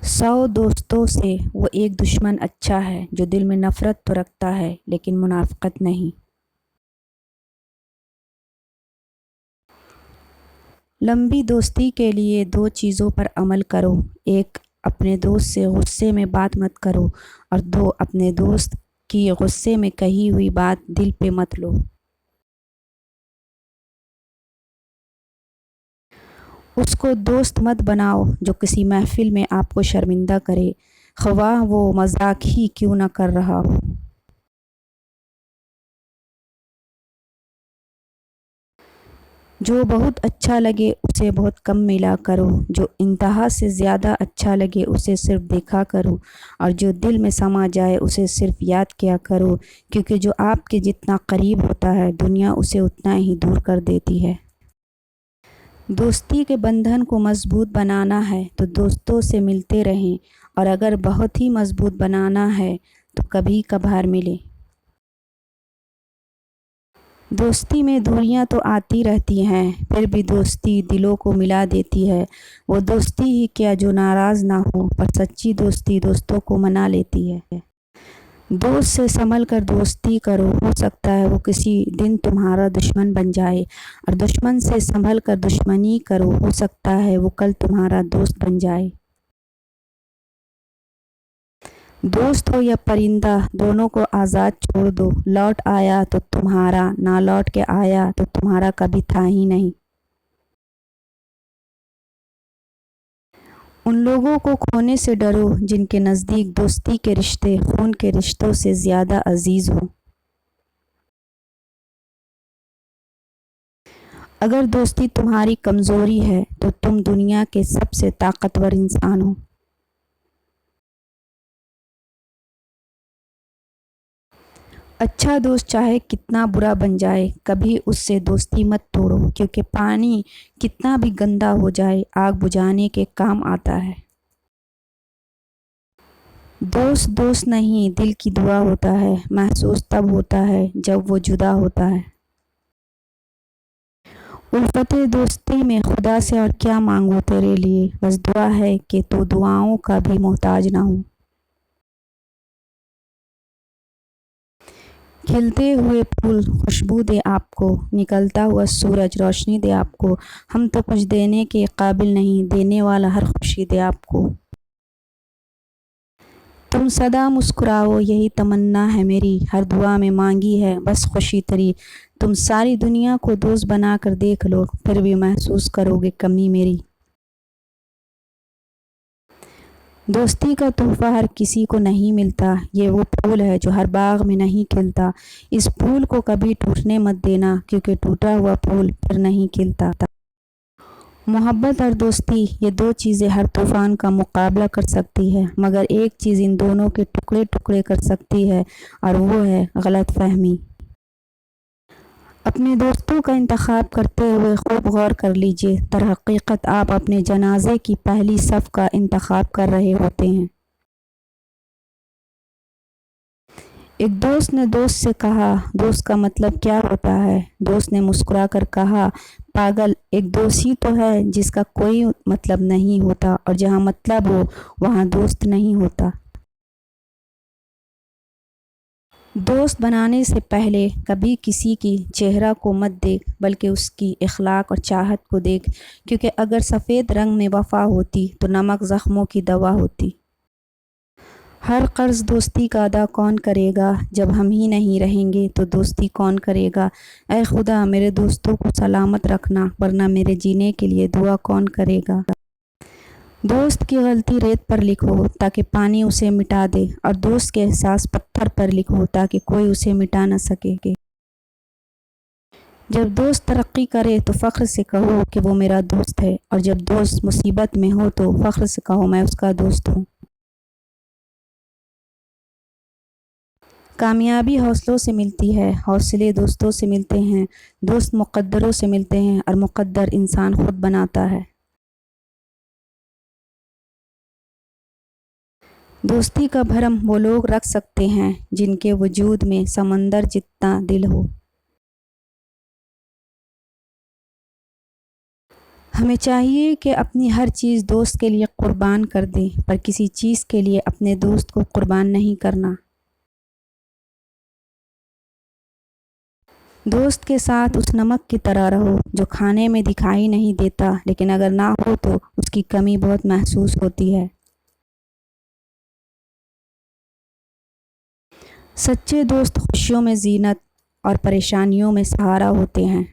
100 دوستوں سے وہ ایک دشمن اچھا ہے جو دل میں نفرت تو رکھتا ہے لیکن منافقت نہیں۔ لمبی دوستی کے لیے 2 چیزوں پر عمل کرو۔ 1 اپنے دوست سے غصے میں بات مت کرو اور 2 اپنے دوست کی غصے میں کہی ہوئی بات دل پہ مت لو۔ اس کو دوست مت بناؤ جو کسی محفل میں آپ کو شرمندہ کرے، خواہ وہ مذاق ہی کیوں نہ کر رہا ہو۔ جو بہت اچھا لگے اسے بہت کم ملا کرو، جو انتہا سے زیادہ اچھا لگے اسے صرف دیکھا کرو، اور جو دل میں سما جائے اسے صرف یاد کیا کرو، کیونکہ جو آپ کے جتنا قریب ہوتا ہے دنیا اسے اتنا ہی دور کر دیتی ہے۔ دوستی کے بندھن کو مضبوط بنانا ہے تو دوستوں سے ملتے رہیں، اور اگر بہت ہی مضبوط بنانا ہے تو کبھی کبھار ملیں۔ دوستی میں دوریاں تو آتی رہتی ہیں، پھر بھی دوستی دلوں کو ملا دیتی ہے۔ وہ دوستی ہی کیا جو ناراض نہ ہو، پر سچی دوستی دوستوں کو منا لیتی ہے۔ دوست سے سنبھل کر دوستی کرو، ہو سکتا ہے وہ کسی دن تمہارا دشمن بن جائے، اور دشمن سے سنبھل کر دشمنی کرو، ہو سکتا ہے وہ کل تمہارا دوست بن جائے۔ دوست ہو یا پرندہ دونوں کو آزاد چھوڑ دو، لوٹ آیا تو تمہارا، نہ لوٹ کے آیا تو تمہارا کبھی تھا ہی نہیں۔ ان لوگوں کو کھونے سے ڈرو جن کے نزدیک دوستی کے رشتے خون کے رشتوں سے زیادہ عزیز ہوں۔ اگر دوستی تمہاری کمزوری ہے تو تم دنیا کے سب سے طاقتور انسان ہو۔ اچھا دوست چاہے کتنا برا بن جائے کبھی اس سے دوستی مت توڑو، کیونکہ پانی کتنا بھی گندا ہو جائے آگ بجھانے کے کام آتا ہے۔ دوست دوست نہیں دل کی دعا ہوتا ہے، محسوس تب ہوتا ہے جب وہ جدا ہوتا ہے۔ الفت دوستی میں خدا سے اور کیا مانگو تیرے لیے، بس دعا ہے کہ تو دعاؤں کا بھی محتاج نہ ہو۔ کھلتے ہوئے پھول خوشبو دے آپ کو، نکلتا ہوا سورج روشنی دے آپ کو، ہم تو کچھ دینے کے قابل نہیں، دینے والا ہر خوشی دے آپ کو۔ تم سدا مسکراؤ یہی تمنا ہے میری، ہر دعا میں مانگی ہے بس خوشی تیری۔ تم ساری دنیا کو دوست بنا کر دیکھ لو، پھر بھی محسوس کرو گے کمی میری۔ دوستی کا تحفہ ہر کسی کو نہیں ملتا، یہ وہ پھول ہے جو ہر باغ میں نہیں کھلتا۔ اس پھول کو کبھی ٹوٹنے مت دینا، کیونکہ ٹوٹا ہوا پھول پھر نہیں کھلتا۔ محبت اور دوستی یہ 2 چیزیں ہر طوفان کا مقابلہ کر سکتی ہے، مگر ایک چیز ان دونوں کے ٹکڑے ٹکڑے کر سکتی ہے، اور وہ ہے غلط فہمی۔ اپنے دوستوں کا انتخاب کرتے ہوئے خوب غور کر لیجیے، در حقیقت آپ اپنے جنازے کی پہلی صف کا انتخاب کر رہے ہوتے ہیں۔ ایک دوست نے دوست سے کہا، دوست کا مطلب کیا ہوتا ہے؟ دوست نے مسکرا کر کہا، پاگل، ایک دوست ہی تو ہے جس کا کوئی مطلب نہیں ہوتا، اور جہاں مطلب ہو وہاں دوست نہیں ہوتا۔ دوست بنانے سے پہلے کبھی کسی کی چہرہ کو مت دیکھ، بلکہ اس کی اخلاق اور چاہت کو دیکھ، کیونکہ اگر سفید رنگ میں وفا ہوتی تو نمک زخموں کی دوا ہوتی۔ ہر قرض دوستی کا ادا کون کرے گا؟ جب ہم ہی نہیں رہیں گے تو دوستی کون کرے گا؟ اے خدا میرے دوستوں کو سلامت رکھنا، ورنہ میرے جینے کے لیے دعا کون کرے گا؟ دوست کی غلطی ریت پر لکھو تاکہ پانی اسے مٹا دے، اور دوست کے احساس پتھر پر لکھو تاکہ کوئی اسے مٹا نہ سکے۔ جب دوست ترقی کرے تو فخر سے کہو کہ وہ میرا دوست ہے، اور جب دوست مصیبت میں ہو تو فخر سے کہو میں اس کا دوست ہوں۔ کامیابی حوصلوں سے ملتی ہے، حوصلے دوستوں سے ملتے ہیں، دوست مقدروں سے ملتے ہیں، اور مقدر انسان خود بناتا ہے۔ دوستی کا بھرم وہ لوگ رکھ سکتے ہیں جن کے وجود میں سمندر جتنا دل ہو۔ ہمیں چاہیے کہ اپنی ہر چیز دوست کے لیے قربان کر دیں، پر کسی چیز کے لیے اپنے دوست کو قربان نہیں کرنا۔ دوست کے ساتھ اس نمک کی طرح رہو جو کھانے میں دکھائی نہیں دیتا، لیکن اگر نہ ہو تو اس کی کمی بہت محسوس ہوتی ہے۔ سچے دوست خوشیوں میں زینت اور پریشانیوں میں سہارا ہوتے ہیں۔